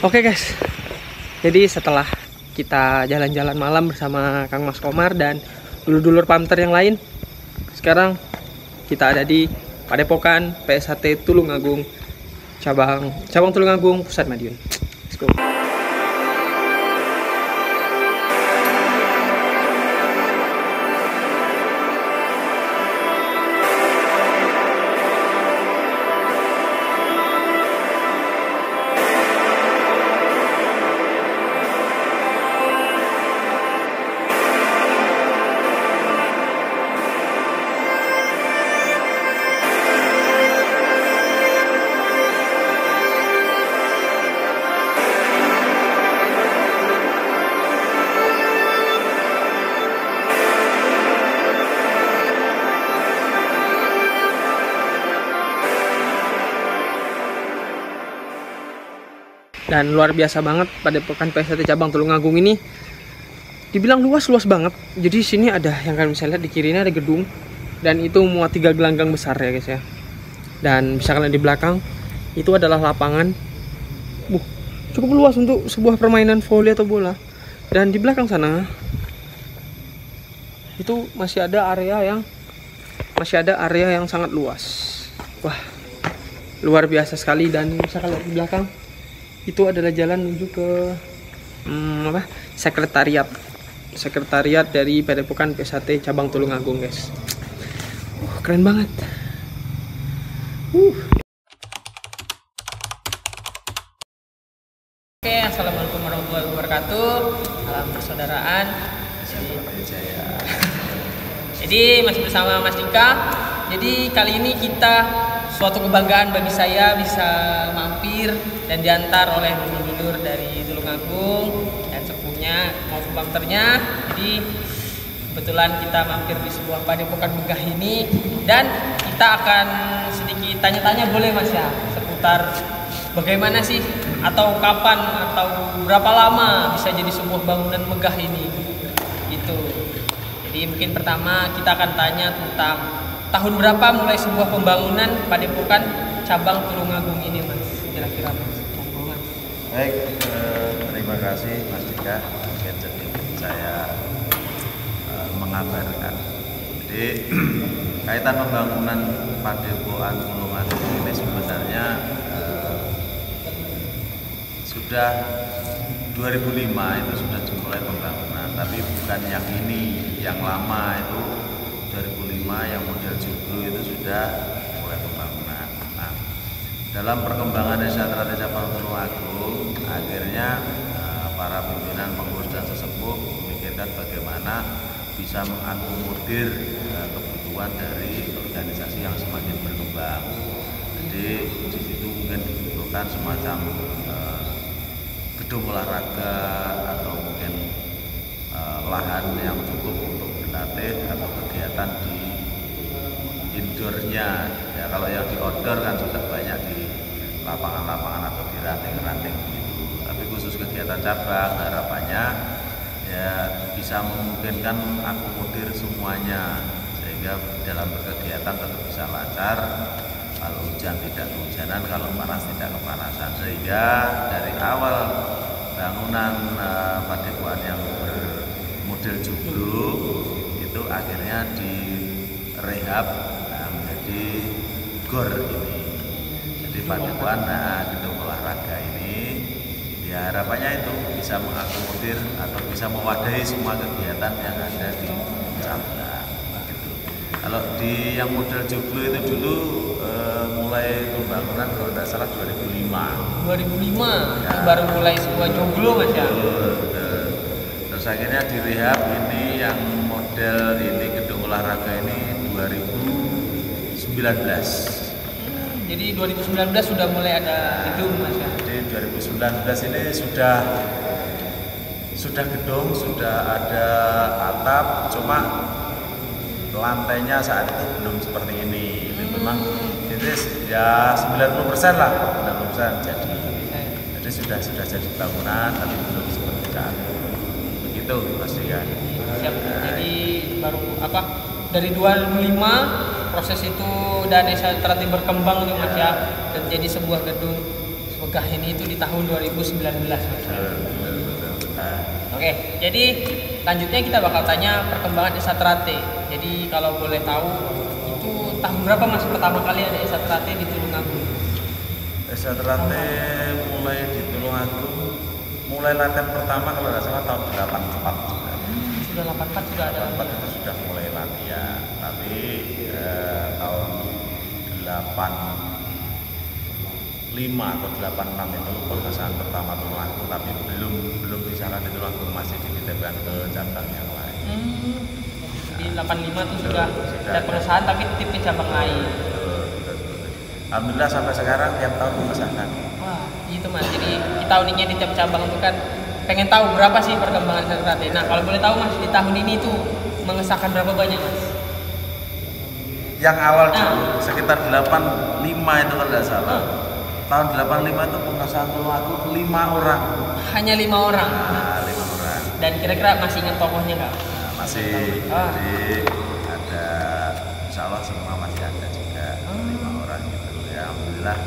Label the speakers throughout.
Speaker 1: Oke guys, jadi setelah kita jalan-jalan malam bersama Kang Mas Komar dan dulur-dulur pamter yang lain, sekarang kita ada di Padepokan PSHT Tulungagung, cabang Tulungagung, Pusat Madiun. Let's go. Dan luar biasa banget Padepokan PSHT cabang Tulungagung ini. Dibilang luas banget. Jadi sini ada yang kalian bisa lihat di kiri ini ada gedung dan itu muat 3 gelanggang besar ya guys ya. Dan bisa kalian di belakang itu adalah lapangan. Cukup luas untuk sebuah permainan voli atau bola. Dan di belakang sana itu masih ada area yang sangat luas. Wah, luar biasa sekali. Dan bisa kalian lihat di belakang itu adalah jalan menuju ke sekretariat dari Padepokan PSHT cabang Tulungagung guys. Keren banget. Oke, assalamualaikum warahmatullahi wabarakatuh. Salam persaudaraan. Jadi masih bersama Mas Dika. Jadi kali ini kita suatu kebanggaan bagi saya bisa mampir dan diantar oleh dulur-dulur dari Tulungagung dan sepuhnya maupun pamternya. Jadi kebetulan kita mampir di sebuah padepokan megah ini dan kita akan sedikit tanya-tanya boleh Mas ya seputar bagaimana sih atau kapan atau berapa lama bisa jadi sebuah bangunan megah ini gitu. Jadi mungkin pertama kita akan tanya tentang tahun berapa mulai sebuah pembangunan Padepokan cabang Tulungagung ini Mas, kira-kira Mas?
Speaker 2: Baik, terima kasih Mas Dika. Mungkin sedikit saya mengabarkan. Jadi kaitan pembangunan Padepokan Tulungagung ini sebenarnya sudah 2005 itu sudah dimulai pembangunan, tapi bukan yang ini, yang lama itu 2005 yang model joglo itu sudah mulai pembangunan. Nah, dalam perkembangan desa cabang Tulungagung, akhirnya para pimpinan pengurus dan sesepuh memikirkan bagaimana bisa mengakomodir kebutuhan dari organisasi yang semakin berkembang. Jadi di situ mungkin dibutuhkan semacam gedung olahraga atau mungkin lahan yang cukup untuk berlatih atau kegiatan di indoornya ya. Kalau yang di outdoor kan sudah banyak di lapangan-lapangan atau di ranting-ranting gitu, tapi khusus kegiatan cabang harapannya ya bisa memungkinkan akomodir semuanya sehingga dalam berkegiatan tetap bisa lancar, kalau hujan tidak kehujanan, kalau panas tidak kepanasan, sehingga dari awal bangunan padepokan yang bermodel joglo itu akhirnya direhab menjadi gor ini. Jadi padepokan gedung olahraga ini ya harapannya itu bisa mengakomodir atau bisa mewadahi semua kegiatan yang ada di cabang gitu. Kalau di yang model joglo itu dulu mulai pembangunan kalau tidak salah 2005 ya.
Speaker 1: Baru mulai sebuah joglo Mas ya.
Speaker 2: Terus akhirnya direhab ini yang model ini gedung olahraga ini 2019.
Speaker 1: Jadi 2019 sudah mulai ada gedung Mas ya.
Speaker 2: Jadi 2019 ini sudah gedung, sudah ada atap, cuma lantainya saat itu belum seperti ini. Ini memang ini ya 90% lah, 90% jadi sudah jadi bangunan tapi belum seperti saat itu. Begitu Mas Dika.
Speaker 1: Siap. Jadi baru dari 2005 proses itu dan desa terus berkembang nih Mas ya, dan jadi sebuah gedung megah ini itu di tahun 2019 Mas. Oke, jadi lanjutnya kita bakal tanya perkembangan Esatrate. Jadi kalau boleh tahu itu tahun berapa Mas pertama kali ada Esatrate di Tulungagung?
Speaker 2: Esatrate mulai di Tulungagung, mulai latihan pertama kalau nggak salah tahun 84 juga.
Speaker 1: Sudah 84 sudah ada.
Speaker 2: 84 itu sudah mulai latihan, tapi tahun 85 atau 86 itu pengesahan pertama Tulungagung, tapi belum bicara di Tulungagung, masih dititipkan ke cabang yang lain.
Speaker 1: Di 85 itu sudah ada pengesahan tapi titip ke cabang lain.
Speaker 2: Alhamdulillah sampai sekarang tiap tahun mengesahkan.
Speaker 1: Wah, itu Mas. Jadi kita uniknya di tiap cabang itu kan pengen tahu berapa sih perkembangan Esatrate. Nah, kalau boleh tahu Mas, di tahun ini tuh mengesahkan berapa banyak Mas?
Speaker 2: Yang awal dulu sekitar 85 itu kalau tidak salah. Tahun 85 itu pengesahan Tulungagung 5 orang.
Speaker 1: Hanya 5 orang.
Speaker 2: Nah, 5 orang.
Speaker 1: Dan kira-kira masih ingat tokohnya nggak?
Speaker 2: Nah, masih. Jadi ada, insya Allah semua masih ada juga 5 orang gitu. Ya alhamdulillah.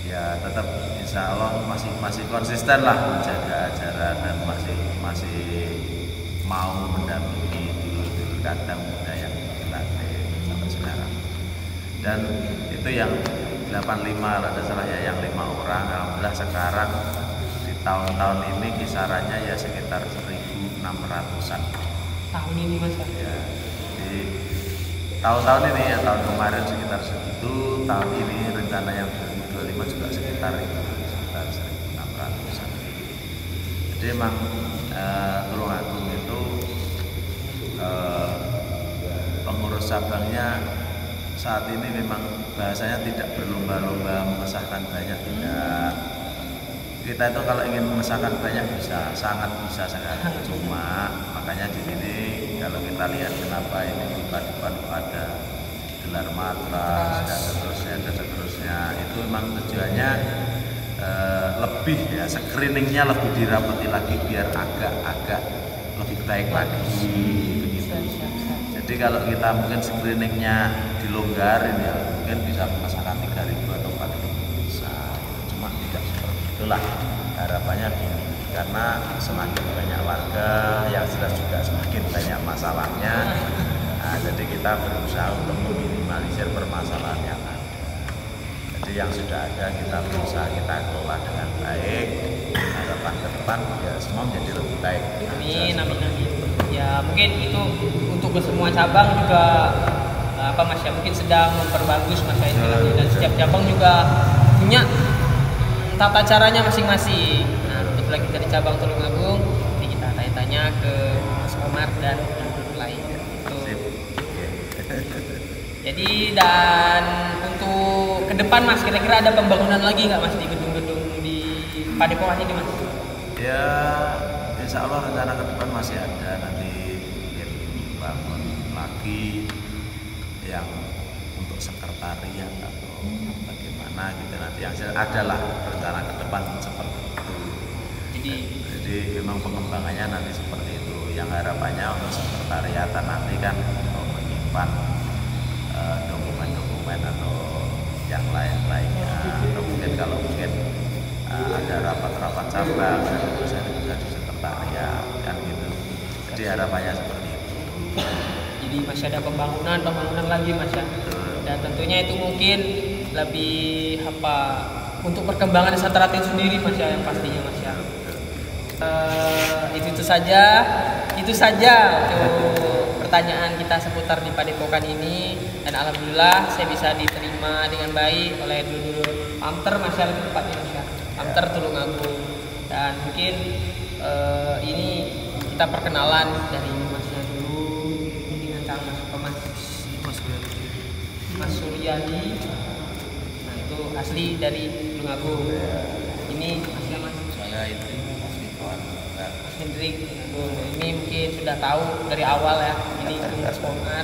Speaker 2: Ya tetap insya Allah masih konsisten lah menjaga ajaran dan masih mau mendampingi dulur-dulur kandang muda yang dilatih sampai sekarang. Dan itu yang 85 ada salah ya, yang 5 orang. Alhamdulillah sekarang di tahun-tahun ini kisarannya ya sekitar 1.600-an.
Speaker 1: Tahun ini Mas
Speaker 2: ya. Di tahun-tahun ini ya, tahun kemarin sekitar segitu, tahun ini rencana yang 2025 juga sekitar itu, sekitar 1.600-an. Jadi emang Tulungagung itu pengurus cabangnya saat ini memang bahasanya tidak berlomba-lomba mengesahkan banyak, tidak. Kita itu kalau ingin mengesahkan banyak bisa, sangat bisa sekali. Cuma makanya di sini kalau kita lihat kenapa ini dipadukan pada gelar matras dan seterusnya itu memang tujuannya lebih ya, screeningnya lebih dirapati lagi biar agak lebih baik lagi begitu. Jadi kalau kita mungkin screeningnya dilonggarin ya mungkin bisa mengesahkan 3.000 atau 4.000 bisa, cuma tidak seperti itulah harapannya gini, karena semakin banyak warga yang jelas juga semakin banyak masalahnya. Nah, jadi kita berusaha untuk meminimalisir permasalahan yang ada. Jadi yang sudah ada kita berusaha kita kelola dengan baik. Harapan ke depan ya semua menjadi lebih baik.
Speaker 1: Amin, amin, amin. Ya mungkin itu untuk ke semua cabang juga apa Mas ya, mungkin sedang memperbagus Mas ya istilahnya, dan setiap cabang juga punya tata caranya masing-masing. Nah, untuk lagi dari cabang Tulungagung, jadi kita tanya-tanya ke Mas Komar dan lain. Jadi dan untuk ke depan Mas, kira-kira ada pembangunan lagi nggak Mas di gedung-gedung di Padepokan ini Mas?
Speaker 2: Ya insya Allah rencana ke depan masih ada, nanti mungkin bangun lagi yang untuk sekretariat atau bagaimana gitu, nanti yang adalah rencana ke depan seperti itu. Jadi memang pengembangannya nanti seperti itu. Yang harapannya untuk sekretariatan nanti kan untuk menyimpan dokumen-dokumen atau yang lain-lainnya, atau mungkin kalau ada rapat-rapat cabang dan itu saya bisa di sekretariat kan gitu. Jadi harapannya seperti itu.
Speaker 1: Jadi masih ada pembangunan lagi Mas ya. Dan tentunya itu mungkin lebih apa untuk perkembangan Esatrate sendiri Mas ya, yang pastinya Mas ya. Itu saja untuk pertanyaan kita seputar di Padepokan ini, dan alhamdulillah saya bisa diterima dengan baik oleh dulur Pamter Mas ya, lebih tepatnya Mas ya, Pamter Tulungagung. Dan mungkin ini kita perkenalan dari Masnya dulu dengan Kang Mas Suryadi. Nah itu asli dari Tulungagung. Ini Masnya Mas.
Speaker 2: Saya itu
Speaker 1: Mas Hendrik. Ini mungkin sudah tahu dari awal ya. Ini Mas Komar.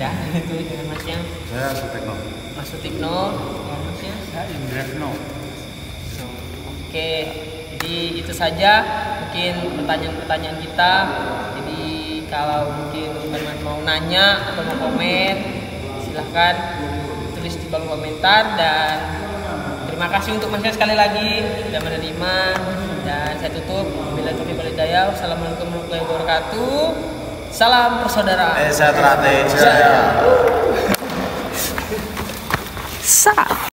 Speaker 1: Ya itu dengan Masnya.
Speaker 2: Saya Sutikno.
Speaker 1: Mas Sutikno. Ya Masnya.
Speaker 2: Saya Indresno.
Speaker 1: Oke, jadi itu saja mungkin pertanyaan-pertanyaan kita. Jadi kalau mungkin teman-teman mau nanya atau mau komen, silahkan tulis di kolom komentar. Dan Terima kasih untuk Mas sekali lagi sudah menerima, dan saya tutup. Bila taufiq wal hidayah. Wassalamualaikum warahmatullahi wabarakatuh. Salam persaudaraan.
Speaker 2: Sehat.